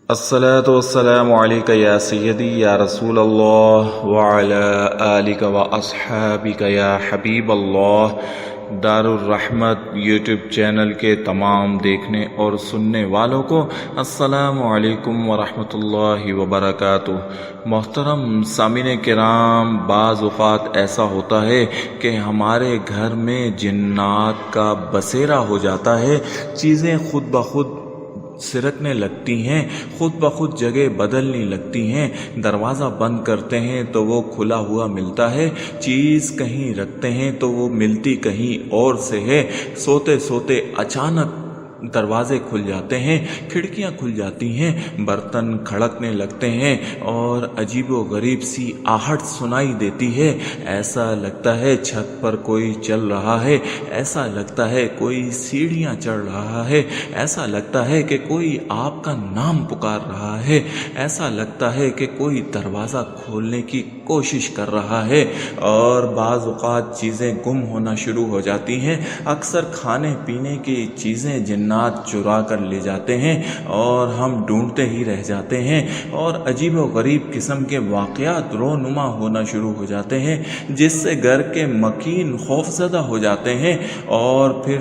الصلاة والسلام علیکہ یا سیدی یا رسول اللہ وعلی آلک و اصحابک یا حبیب اللہ۔ دار الرحمت یوٹیوب چینل کے تمام دیکھنے اور سننے والوں کو السلام علیکم ورحمۃ اللہ وبرکاتہ۔ محترم سامعین کرام، بعض اوقات ایسا ہوتا ہے کہ ہمارے گھر میں جنات کا بسیرا ہو جاتا ہے، چیزیں خود بخود سرکنے لگتی ہیں، خود بخود جگہ بدلنے لگتی ہیں، دروازہ بند کرتے ہیں تو وہ کھلا ہوا ملتا ہے، چیز کہیں رکھتے ہیں تو وہ ملتی کہیں اور سے ہے، سوتے سوتے اچانک دروازے کھل جاتے ہیں، کھڑکیاں کھل جاتی ہیں، برتن کھڑکنے لگتے ہیں اور عجیب و غریب سی آہٹ سنائی دیتی ہے۔ ایسا لگتا ہے چھت پر کوئی چل رہا ہے، ایسا لگتا ہے کوئی سیڑھیاں چڑھ رہا ہے، ایسا لگتا ہے کہ کوئی آپ کا نام پکار رہا ہے، ایسا لگتا ہے کہ کوئی دروازہ کھولنے کی کوشش کر رہا ہے۔ اور بعض اوقات چیزیں گم ہونا شروع ہو جاتی ہیں، اکثر کھانے پینے کی چیزیں جنات چرا کر لے جاتے ہیں اور ہم ڈھونڈتے ہی رہ جاتے ہیں، اور عجیب و غریب قسم کے واقعات رونما ہونا شروع ہو جاتے ہیں، جس سے گھر کے مکین خوفزدہ ہو جاتے ہیں اور پھر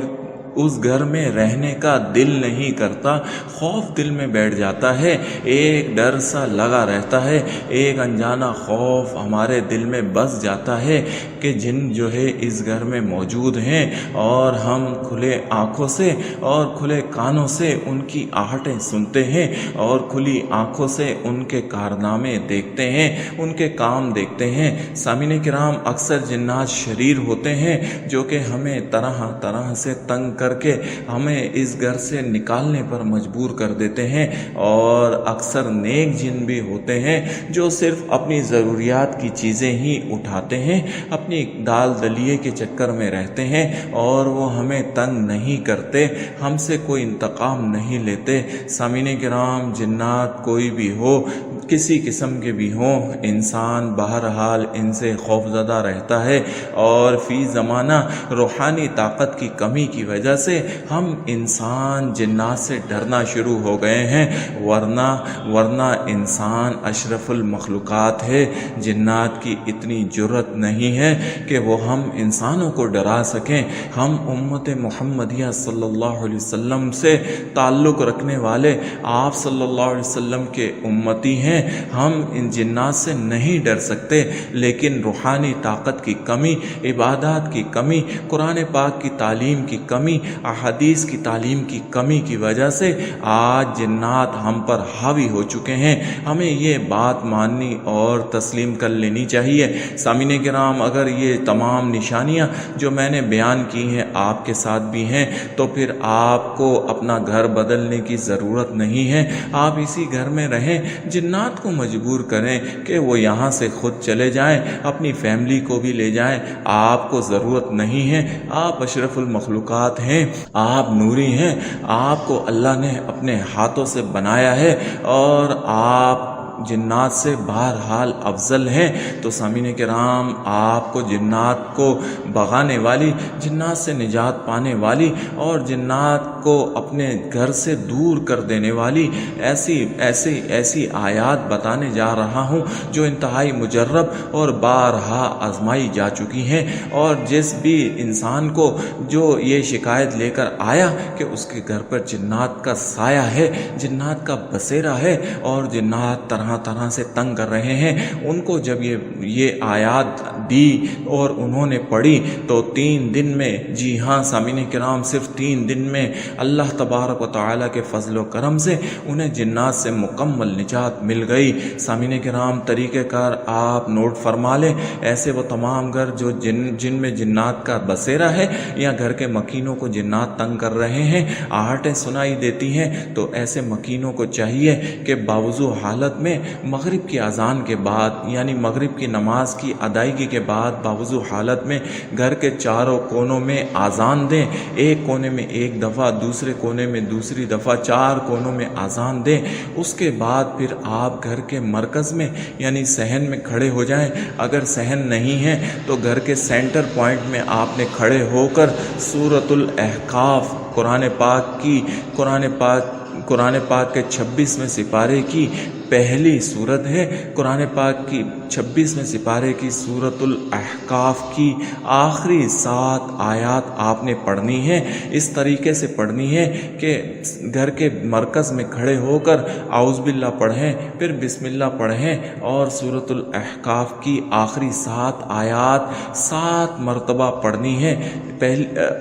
اس گھر میں رہنے کا دل نہیں کرتا، خوف دل میں بیٹھ جاتا ہے، ایک ڈر سا لگا رہتا ہے، ایک انجانا خوف ہمارے دل میں بس جاتا ہے کہ جن جو ہے اس گھر میں موجود ہیں، اور ہم کھلے آنکھوں سے اور کھلے کانوں سے ان کی آہٹیں سنتے ہیں اور کھلی آنکھوں سے ان کے کارنامے دیکھتے ہیں، ان کے کام دیکھتے ہیں۔ سامعین کرام، اکثر جنات شریر ہوتے ہیں جو کہ ہمیں طرح طرح سے تنگ کر کے ہمیں اس گھر سے نکالنے پر مجبور کر دیتے ہیں، اور اکثر نیک جن بھی ہوتے ہیں جو صرف اپنی ضروریات کی چیزیں ہی اٹھاتے ہیں، اپنی دال دلیے کے چکر میں رہتے ہیں، اور وہ ہمیں تنگ نہیں کرتے، ہم سے کوئی انتقام نہیں لیتے۔ سامعین کرام، جنات کوئی بھی ہو، کسی قسم کے بھی ہوں، انسان بہرحال ان سے خوفزدہ رہتا ہے، اور فی زمانہ روحانی طاقت کی کمی کی وجہ سے ہم انسان جنات سے ڈرنا شروع ہو گئے ہیں، ورنہ انسان اشرف المخلوقات ہے۔ جنات کی اتنی جرت نہیں ہے کہ وہ ہم انسانوں کو ڈرا سکیں۔ ہم امت محمدیہ صلی اللہ علیہ وسلم سے تعلق رکھنے والے آپ صلی اللہ علیہ وسلم کے امتی ہیں، ہم ان جنات سے نہیں ڈر سکتے، لیکن روحانی طاقت کی کمی، عبادات کی کمی، قرآن پاک کی تعلیم کی کمی، احادیث کی تعلیم کی کمی کی وجہ سے آج جنات ہم پر حاوی ہو چکے ہیں۔ ہمیں یہ بات ماننی اور تسلیم کر لینی چاہیے۔ سامعین کرام، اگر یہ تمام نشانیاں جو میں نے بیان کی ہیں آپ کے ساتھ بھی ہیں، تو پھر آپ کو اپنا گھر بدلنے کی ضرورت نہیں ہے، آپ اسی گھر میں رہیں، جنات کو مجبور کریں کہ وہ یہاں سے خود چلے جائیں، اپنی فیملی کو بھی لے جائیں، آپ کو ضرورت نہیں ہے، آپ اشرف المخلوقات ہیں، آپ نوری ہیں، آپ کو اللہ نے اپنے ہاتھوں سے بنایا ہے، اور آپ جنات سے بہرحال افضل ہیں۔ تو سامعین کرام، آپ کو جنات کو بھگانے والی، جنات سے نجات پانے والی اور جنات کو اپنے گھر سے دور کر دینے والی ایسی آیات بتانے جا رہا ہوں جو انتہائی مجرب اور بارہا آزمائی جا چکی ہیں، اور جس بھی انسان کو جو یہ شکایت لے کر آیا کہ اس کے گھر پر جنات کا سایہ ہے، جنات کا بسیرا ہے اور جنات طرح سے تنگ کر رہے ہیں، ان کو جب یہ آیات دی اور انہوں نے پڑھی تو 3 دن میں، جی ہاں سامعین کرام، صرف 3 دن میں اللہ تبارک و تعالیٰ کے فضل و کرم سے انہیں جنات سے مکمل نجات مل گئی۔ سامعین کرام، طریقہ کار آپ نوٹ فرما لیں، ایسے وہ تمام گھر جو جن میں جنات کا بسیرا ہے یا گھر کے مکینوں کو جنات تنگ کر رہے ہیں، آہٹیں سنائی دیتی ہیں، تو ایسے مکینوں کو چاہیے کہ باوضو حالت میں مغرب کی اذان کے بعد، یعنی مغرب کی نماز کی ادائیگی کے بعد باوضو حالت میں گھر کے چاروں کونوں میں اذان دیں، ایک کونے میں ایک دفعہ، دوسرے کونے میں دوسری دفعہ، 4 کونوں میں اذان دیں۔ اس کے بعد پھر آپ گھر کے مرکز میں یعنی صحن میں کھڑے ہو جائیں، اگر صحن نہیں ہے تو گھر کے سینٹر پوائنٹ میں آپ نے کھڑے ہو کر سورۃ الاحقاف، قرآن پاک قرآن پاک کے 26ویں سپارے کی پہلی صورت ہے۔ قرآن پاک کی 26ویں سپارے کی سورۃ الاحقاف کی آخری 7 آیات آپ نے پڑھنی ہے۔ اس طریقے سے پڑھنی ہے کہ گھر کے مرکز میں کھڑے ہو کر اعوذ باللہ پڑھیں، پھر بسم اللہ پڑھیں اور سورۃ الاحقاف کی آخری 7 آیات 7 مرتبہ پڑھنی ہے۔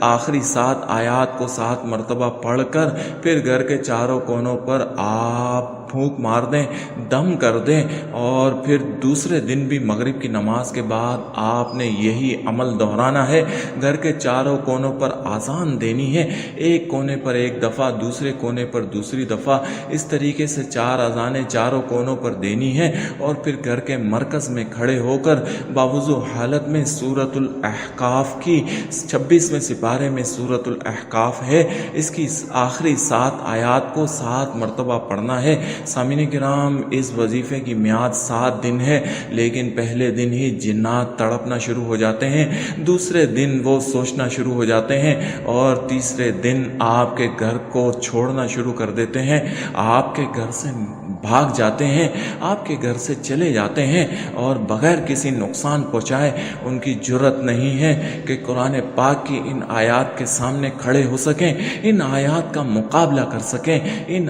آخری 7 آیات کو 7 مرتبہ پڑھ کر پھر گھر کے چاروں کونوں پر آپ پھونک مار دیں، دم کر دیں، اور پھر دوسرے دن بھی مغرب کی نماز کے بعد آپ نے یہی عمل دہرانا ہے۔ گھر کے چاروں کونوں پر آذان دینی ہے، ایک کونے پر ایک دفعہ، دوسرے کونے پر دوسری دفعہ، اس طریقے سے 4 اذانیں چاروں کونوں پر دینی ہے، اور پھر گھر کے مرکز میں کھڑے ہو کر باوضو حالت میں سورۃ الاحقاف کی 26ویں سپارے میں سورۃ الاحقاف ہے، اس کی آخری 7 آیات کو 7 مرتبہ پڑھنا ہے۔ سامعین کرام، اس وظیفے کی میعاد 7 دن ہے، لیکن پہلے دن ہی جنات تڑپنا شروع ہو جاتے ہیں، دوسرے دن وہ سوچنا شروع ہو جاتے ہیں، اور تیسرے دن آپ کے گھر کو چھوڑنا شروع کر دیتے ہیں، آپ کے گھر سے بھاگ جاتے ہیں، آپ کے گھر سے چلے جاتے ہیں، اور بغیر کسی نقصان پہنچائے ان کی جرت نہیں ہے کہ قرآن پاک کی ان آیات کے سامنے کھڑے ہو سکیں، ان آیات کا مقابلہ کر سکیں۔ ان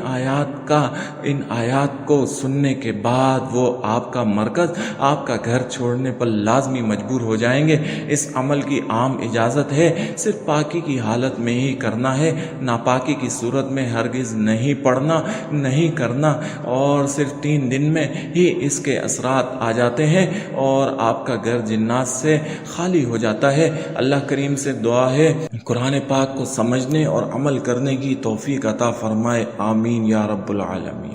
آیات کو سننے کے بعد وہ آپ کا مرکز، آپ کا گھر چھوڑنے پر لازمی مجبور ہو جائیں گے۔ اس عمل کی عام اجازت ہے، صرف پاکی کی حالت میں ہی کرنا ہے، ناپاکی کی صورت میں ہرگز نہیں پڑھنا، نہیں کرنا، اور صرف 3 دن میں ہی اس کے اثرات آ جاتے ہیں اور آپ کا گھر جنات سے خالی ہو جاتا ہے۔ اللہ کریم سے دعا ہے قرآن پاک کو سمجھنے اور عمل کرنے کی توفیق عطا فرمائے، آمین یا رب العالمین۔